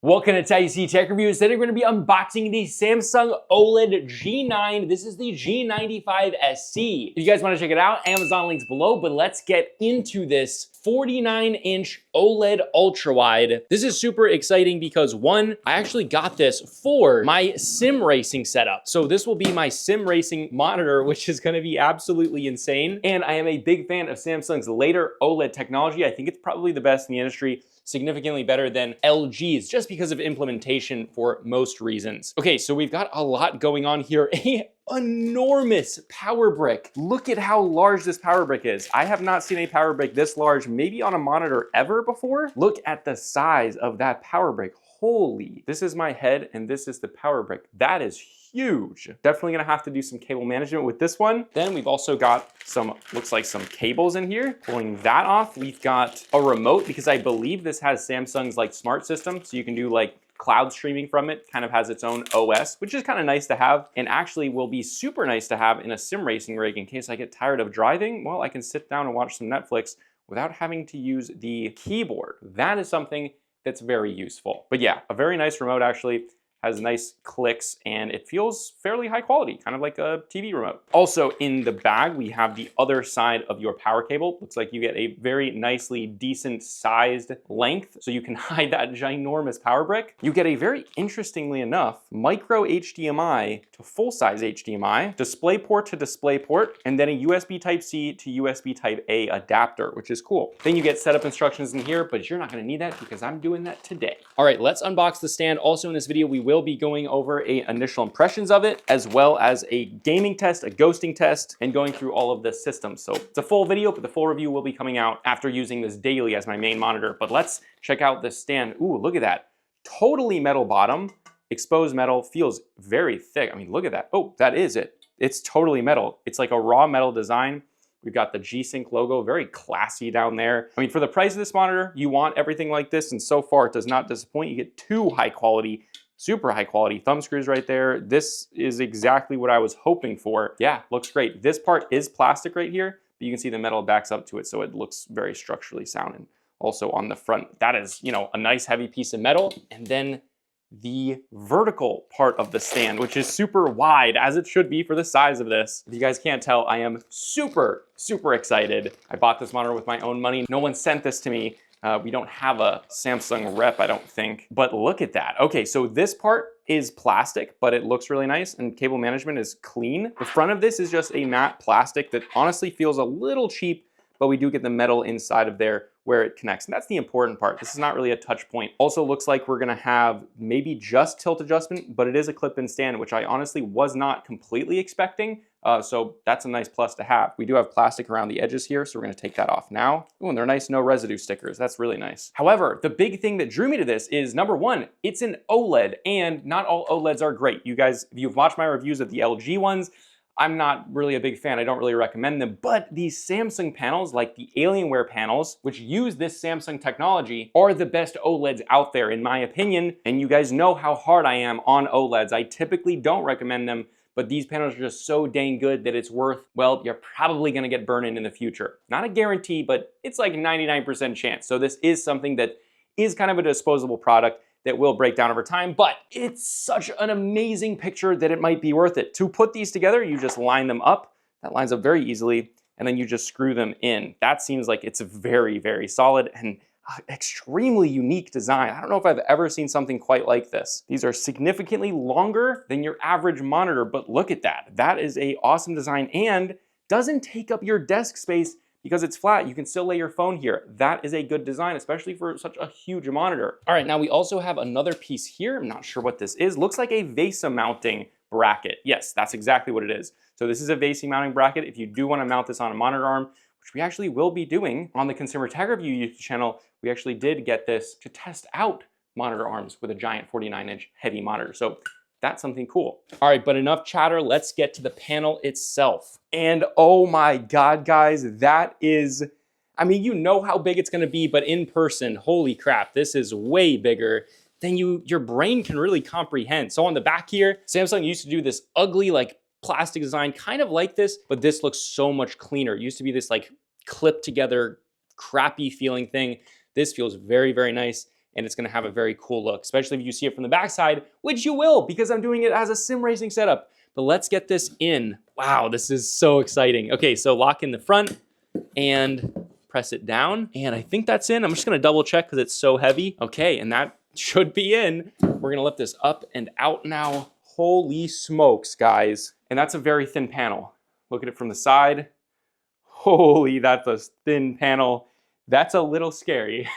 Welcome to TIC Tech Reviews. Today we're going to be unboxing the Samsung OLED G9. This is the G95 SC. If you guys want to check it out, Amazon links below, but let's get into this 49-inch OLED ultra-wide. This is super exciting because one, I actually got this for my sim racing setup. So this will be my sim racing monitor, which is going to be absolutely insane. And I am a big fan of Samsung's later OLED technology. I think it's probably the best in the industry, significantly better than LG's just because of implementation for most reasons. Okay, so we've got a lot going on here. Enormous power brick. Look at how large this power brick is. I have not seen a power brick this large, maybe on a monitor ever before. Look at the size of that power brick. Holy, this is my head and this is the power brick. That is huge. Definitely gonna have to do some cable management with this one. Then we've also got some, looks like some cables in here. Pulling that off, we've got a remote because I believe this has Samsung's like smart system. So you can do like cloud streaming from it, kind of has its own OS, which is kind of nice to have and actually will be super nice to have in a sim racing rig in case I get tired of driving. Well, I can sit down and watch some Netflix without having to use the keyboard. That is something that's very useful. But yeah, a very nice remote actually. Has nice clicks and it feels fairly high quality, kind of like a TV remote. Also in the bag, we have the other side of your power cable. Looks like you get a very nicely decent sized length so you can hide that ginormous power brick. You get a very interestingly enough micro HDMI to full size HDMI, DisplayPort to DisplayPort, and then a USB Type-C to USB Type-A adapter, which is cool. Then you get setup instructions in here, but you're not gonna need that because I'm doing that today. All right, let's unbox the stand. Also in this video, we will be going over initial impressions of it, as well as a gaming test, a ghosting test, and going through all of the systems. So it's a full video, but the full review will be coming out after using this daily as my main monitor. But let's check out this stand. Ooh, look at that. Totally metal bottom, exposed metal, feels very thick. I mean, look at that. Oh, that is it. It's totally metal. It's like a raw metal design. We've got the G-Sync logo, very classy down there. I mean, for the price of this monitor, you want everything like this, and so far it does not disappoint. You get two high quality, super high quality thumb screws right there. This is exactly what I was hoping for. Yeah, looks great. This part is plastic right here, but you can see the metal backs up to it, so it looks very structurally sound. And also on the front, that is, you know, a nice heavy piece of metal. And then the vertical part of the stand, which is super wide, as it should be for the size of this. If you guys can't tell, I am super, super excited. I bought this monitor with my own money. No one sent this to me. We don't have a Samsung rep, I don't think, but look at that. Okay, so this part is plastic, but it looks really nice and cable management is clean. The front of this is just a matte plastic that honestly feels a little cheap, but we do get the metal inside of there where it connects. And that's the important part. This is not really a touch point. Also looks like we're gonna have maybe just tilt adjustment, but it is a clip-in stand, which I honestly was not completely expecting. So that's a nice plus to have. We do have plastic around the edges here, so we're gonna take that off now. Ooh, and they're nice no residue stickers. That's really nice. However, the big thing that drew me to this is number one, it's an OLED, and not all OLEDs are great. You guys, if you've watched my reviews of the LG ones, I'm not really a big fan. I don't really recommend them, but these Samsung panels, like the Alienware panels, which use this Samsung technology, are the best OLEDs out there, in my opinion. And you guys know how hard I am on OLEDs. I typically don't recommend them, but these panels are just so dang good that it's worth, well, you're probably gonna get burned in the future. Not a guarantee, but it's like 99% chance. So this is something that is kind of a disposable product that will break down over time, but it's such an amazing picture that it might be worth it. To put these together, you just line them up. That lines up very easily, and then you just screw them in. That seems like it's very, very solid and extremely unique design. I don't know if I've ever seen something quite like this. These are significantly longer than your average monitor, but look at that. That is an awesome design and doesn't take up your desk space because it's flat. You can still lay your phone here. That is a good design, especially for such a huge monitor. All right, now we also have another piece here. I'm not sure what this is. Looks like a VESA mounting bracket. Yes, that's exactly what it is. So this is a VESA mounting bracket. If you do want to mount this on a monitor arm, which we actually will be doing on the Consumer Tech Review YouTube channel, we actually did get this to test out monitor arms with a giant 49-inch heavy monitor. So that's something cool. All right, but enough chatter. Let's get to the panel itself. And oh my God, guys, that is, I mean, you know how big it's gonna be, but in person, holy crap, this is way bigger than your brain can really comprehend. So on the back here, Samsung used to do this ugly, like plastic design, kind of like this, but this looks so much cleaner. It used to be this like clipped together, crappy feeling thing. This feels very, very nice. and it's gonna have a very cool look, especially if you see it from the backside, which you will, because I'm doing it as a sim racing setup. But let's get this in. Wow, this is so exciting. Okay, so lock in the front and press it down. And I think that's in. I'm just gonna double check because it's so heavy. Okay, and that should be in. We're gonna lift this up and out now. Holy smokes, guys. And that's a very thin panel. Look at it from the side. Holy, that's a thin panel. That's a little scary.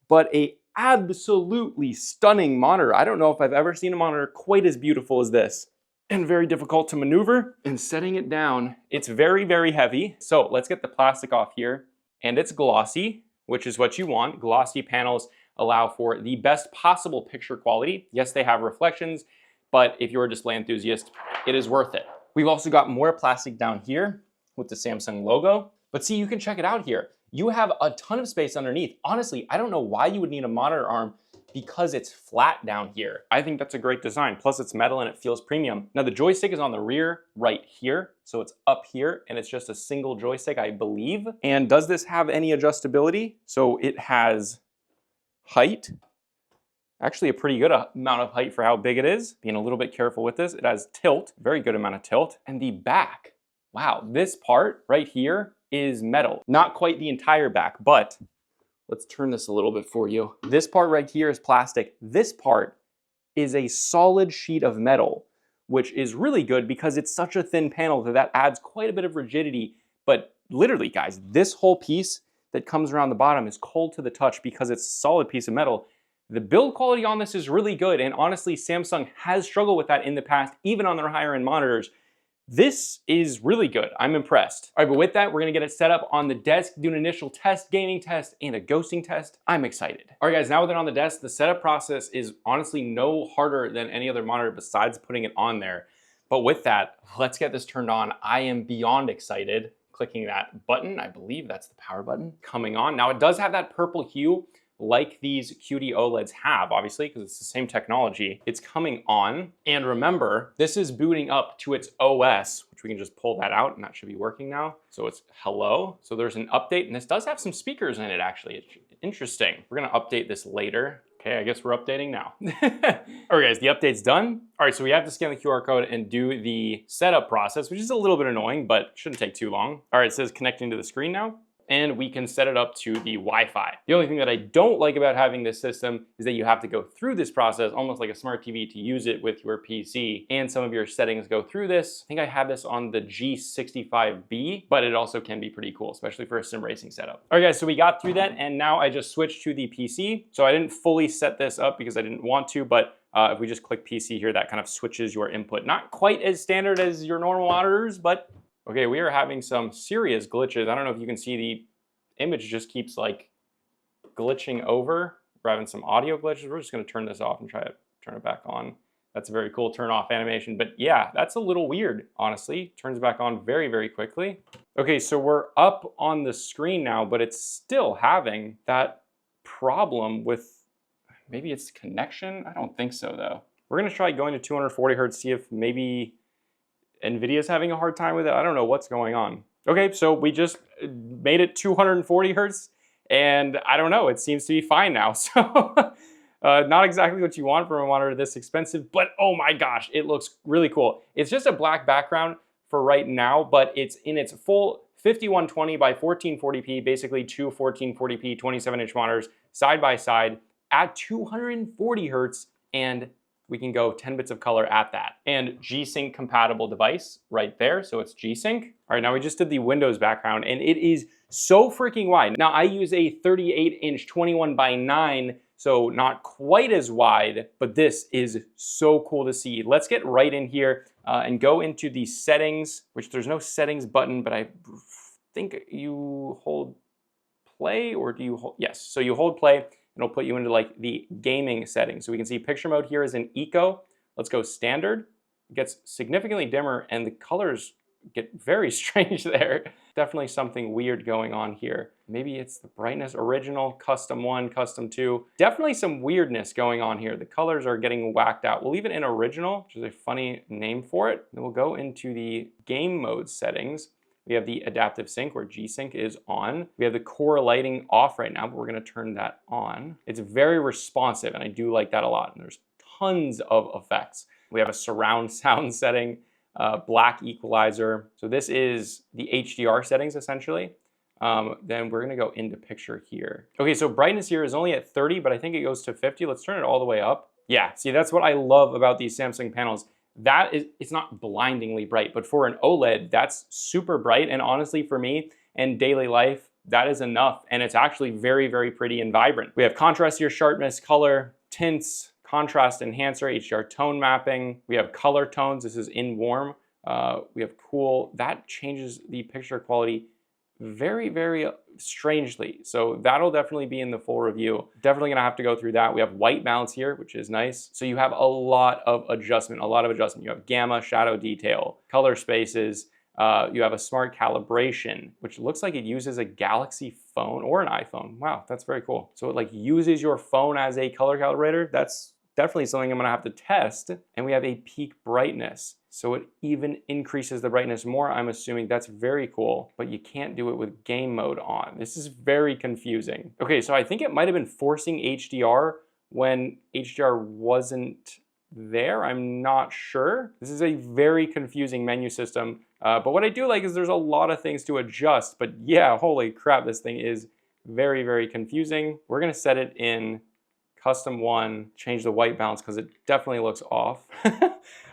But a absolutely stunning monitor. I don't know if I've ever seen a monitor quite as beautiful as this. And very difficult to maneuver. And setting it down, it's very, very heavy. So let's get the plastic off here. And it's glossy, which is what you want. Glossy panels allow for the best possible picture quality. Yes, they have reflections, but if you're a display enthusiast, it is worth it. We've also got more plastic down here with the Samsung logo. But see, you can check it out here. You have a ton of space underneath. Honestly, I don't know why you would need a monitor arm because it's flat down here. I think that's a great design. Plus it's metal and it feels premium. Now the joystick is on the rear right here. So it's up here and it's just a single joystick, I believe. And does this have any adjustability? So it has height. Actually a pretty good amount of height for how big it is. Being a little bit careful with this. It has tilt, very good amount of tilt. And the back, wow, this part right here is metal. Not quite the entire back, but let's turn this a little bit for you. This part right here is plastic. This part is a solid sheet of metal, which is really good because it's such a thin panel that adds quite a bit of rigidity. But literally, guys, this whole piece that comes around the bottom is cold to the touch because it's a solid piece of metal. The build quality on this is really good, and honestly, Samsung has struggled with that in the past, even on their higher end monitors. This is really good. I'm impressed. All right, but with that, we're gonna get it set up on the desk, do an initial test, gaming test, and a ghosting test. I'm excited. All right, guys, now with it on the desk, the setup process is honestly no harder than any other monitor besides putting it on there. But with that, let's get this turned on. I am beyond excited. Clicking that button, I believe that's the power button, coming on. Now it does have that purple hue like these QD OLEDs have, obviously, because it's the same technology. It's coming on. And remember, this is booting up to its OS, which we can just pull that out and that should be working now. So it's hello. So there's an update and this does have some speakers in it, actually. It's interesting. We're gonna update this later. Okay, I guess we're updating now. All right, guys, the update's done. All right, so we have to scan the QR code and do the setup process, which is a little bit annoying, but shouldn't take too long. All right, it says connecting to the screen now. And we can set it up to the Wi-Fi. The only thing that I don't like about having this system is that you have to go through this process almost like a smart TV to use it with your PC, and some of your settings go through this. I think I have this on the G65B, but it also can be pretty cool, especially for a sim racing setup. All right, guys, so we got through that, and now I just switched to the PC. So I didn't fully set this up because I didn't want to, but if we just click PC here, that kind of switches your input. Not quite as standard as your normal monitors, but okay, we are having some serious glitches. I don't know if you can see the image just keeps like glitching over. We're having some audio glitches. We're just gonna turn this off and try to turn it back on. That's a very cool turn off animation, but yeah, that's a little weird, honestly. Turns back on very, very quickly. Okay, so we're up on the screen now, but it's still having that problem with, maybe it's connection? I don't think so though. We're gonna try going to 240 hertz, see if maybe NVIDIA's having a hard time with it. I don't know what's going on. Okay, so we just made it 240 hertz and I don't know, it seems to be fine now. So not exactly what you want from a monitor this expensive, but oh my gosh, it looks really cool. It's just a black background for right now, but it's in its full 5120 by 1440p, basically two 1440p 27-inch monitors side by side at 240 hertz, and we can go 10 bits of color at that. And G-Sync compatible device right there, so it's G-Sync. All right, now we just did the Windows background, and it is so freaking wide. Now I use a 38-inch 21 by 9, so not quite as wide, but this is so cool to see. Let's get right in here and go into the settings, which there's no settings button, but I think you hold play, or do you hold, yes, so you hold play. It'll put you into like the gaming settings. So we can see picture mode here is in eco. Let's go standard. It gets significantly dimmer and the colors get very strange there. Definitely something weird going on here. Maybe it's the brightness, original, custom 1, custom 2. Definitely some weirdness going on here. The colors are getting whacked out. We'll leave it in original, which is a funny name for it. Then we'll go into the game mode settings. We have the adaptive sync where G-Sync is on. We have the core lighting off right now, but we're gonna turn that on. It's very responsive, and I do like that a lot. And there's tons of effects. We have a surround sound setting, black equalizer. So this is the HDR settings essentially. Then we're gonna go into picture here. Okay, so brightness here is only at 30, but I think it goes to 50. Let's turn it all the way up. Yeah, see, that's what I love about these Samsung panels. That is, it's not blindingly bright, but for an OLED, that's super bright. And honestly, for me in daily life, that is enough. And it's actually very, very pretty and vibrant. We have contrast here, sharpness, color, tints, contrast enhancer, HDR tone mapping. We have color tones. This is in warm. We have cool. That changes the picture quality very, very strangely. So that'll definitely be in the full review. Definitely gonna have to go through that. We have white balance here, which is nice. So you have a lot of adjustment, You have gamma, shadow detail, color spaces. You have a smart calibration, which looks like it uses a Galaxy phone or an iPhone. Wow, that's very cool. So it like uses your phone as a color calibrator. That's definitely something I'm gonna have to test. And we have a peak brightness. So it even increases the brightness more. I'm assuming that's very cool, but you can't do it with game mode on. This is very confusing. Okay, so I think it might've been forcing HDR when HDR wasn't there. I'm not sure. This is a very confusing menu system. But what I do like is there's a lot of things to adjust, but yeah, holy crap, this thing is very, very confusing. We're gonna set it in custom 1, change the white balance because it definitely looks off.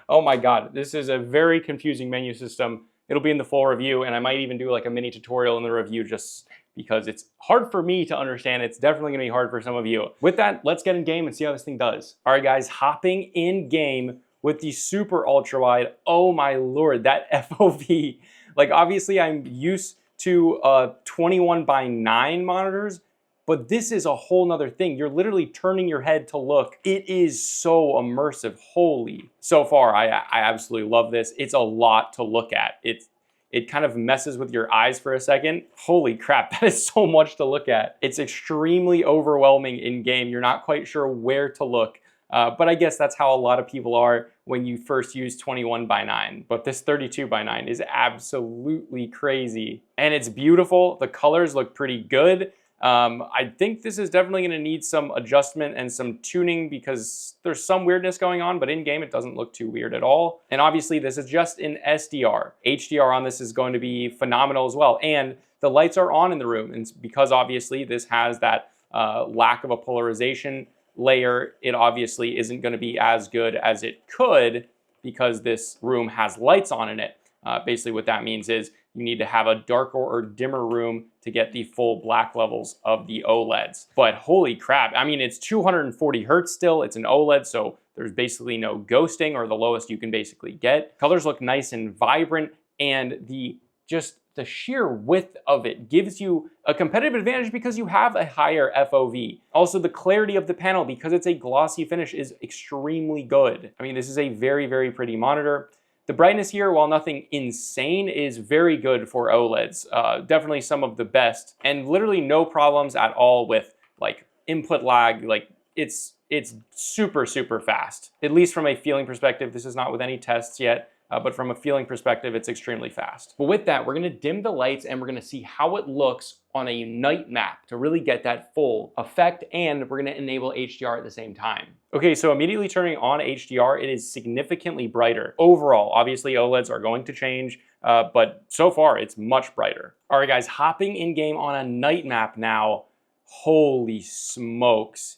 Oh my God, this is a very confusing menu system. It'll be in the full review, and I might even do like a mini tutorial in the review just because it's hard for me to understand. It's definitely gonna be hard for some of you. With that, let's get in game and see how this thing does. All right, guys, hopping in game with the super ultra wide. Oh my Lord, that FOV. Like obviously I'm used to 21:9 monitors, but this is a whole nother thing. You're literally turning your head to look. It is so immersive, holy. So far, I absolutely love this. It's a lot to look at. It kind of messes with your eyes for a second. Holy crap, that is so much to look at. It's extremely overwhelming in game. You're not quite sure where to look. But I guess that's how a lot of people are when you first use 21:9. But this 32:9 is absolutely crazy. And it's beautiful. The colors look pretty good. I think this is definitely going to need some adjustment and some tuning because there's some weirdness going on, but in game it doesn't look too weird at all. And obviously this is just in SDR. HDR on this is going to be phenomenal as well. And the lights are on in the room. And because obviously this has that lack of a polarization layer, it obviously isn't going to be as good as it could because this room has lights on in it. Basically what that means is you need to have a darker or dimmer room to get the full black levels of the OLEDs. But holy crap, I mean, it's 240 hertz still, it's an OLED, so there's basically no ghosting, or the lowest you can basically get. Colors look nice and vibrant, and the sheer width of it gives you a competitive advantage because you have a higher FOV. Also, the clarity of the panel, because it's a glossy finish, is extremely good. I mean, this is a very, very pretty monitor. The brightness here, while nothing insane, is very good for OLEDs. Definitely some of the best, and literally no problems at all with like input lag. Like it's super, super fast. At least from a feeling perspective. This is not with any tests yet, but from a feeling perspective, it's extremely fast. But with that, we're gonna dim the lights and we're gonna see how it looks on a night map to really get that full effect, and we're gonna enable HDR at the same time. Okay, so immediately turning on HDR, it is significantly brighter. Overall, obviously OLEDs are going to change, but so far it's much brighter. All right guys, hopping in game on a night map now. Holy smokes.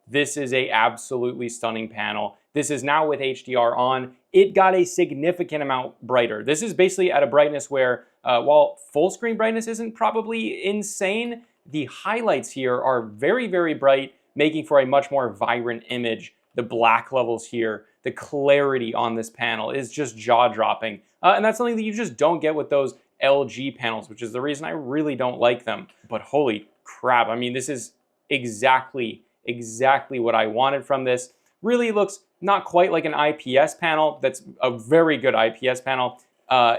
This is a absolutely stunning panel. This is now with HDR on. It got a significant amount brighter. This is basically at a brightness where, while full screen brightness isn't probably insane, the highlights here are very, very bright, making for a much more vibrant image. The black levels here, the clarity on this panel is just jaw-dropping. And that's something that you just don't get with those LG panels, which is the reason I really don't like them. But holy crap, I mean, this is exactly what I wanted from this. Really looks not quite like an IPS panel. That's a very good IPS panel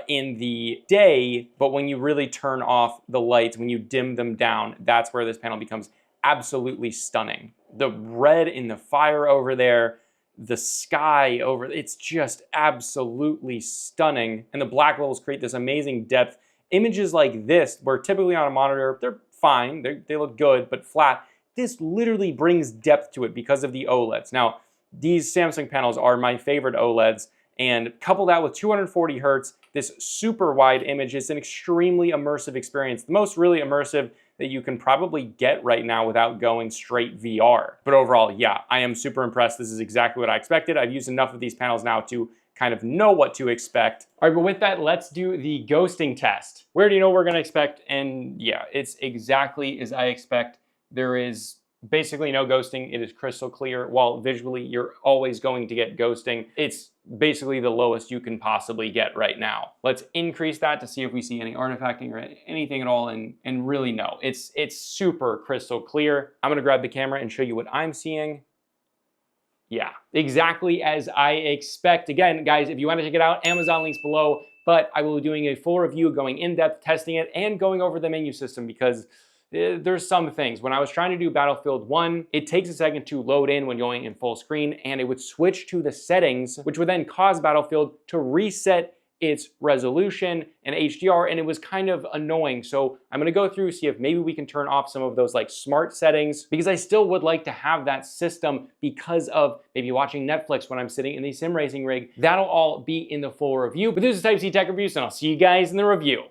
in the day, but when you really turn off the lights, when you dim them down, that's where this panel becomes absolutely stunning. The red in the fire over there, the sky over, it's just absolutely stunning. And the black levels create this amazing depth images like this, where typically on a monitor, they're fine, they look good, but flat, this literally brings depth to it because of the OLEDs. Now, these Samsung panels are my favorite OLEDs, and couple that with 240 hertz, this super wide image is an extremely immersive experience. The most really immersive that you can probably get right now without going straight VR. But overall, yeah, I am super impressed. This is exactly what I expected. I've used enough of these panels now to kind of know what to expect. All right, but with that, let's do the ghosting test. We already know what we're gonna expect, and yeah, it's exactly as I expect. There is basically no ghosting. It is crystal clear. While visually you're always going to get ghosting, it's basically the lowest you can possibly get right now. Let's increase that to see if we see any artifacting or anything at all, and really no, it's super crystal clear. I'm gonna grab the camera and show you what I'm seeing. Yeah, exactly as I expect. Again, guys, if you want to check it out, Amazon links below, but I will be doing a full review, going in depth, testing it, and going over the menu system, because there's some things. When I was trying to do Battlefield 1, it takes a second to load in when going in full screen, and it would switch to the settings, which would then cause Battlefield to reset its resolution and HDR, and it was kind of annoying. So I'm gonna go through, see if maybe we can turn off some of those like smart settings, because I still would like to have that system because of maybe watching Netflix when I'm sitting in the sim racing rig. That'll all be in the full review, but this is Type C Tech Reviews, and I'll see you guys in the review.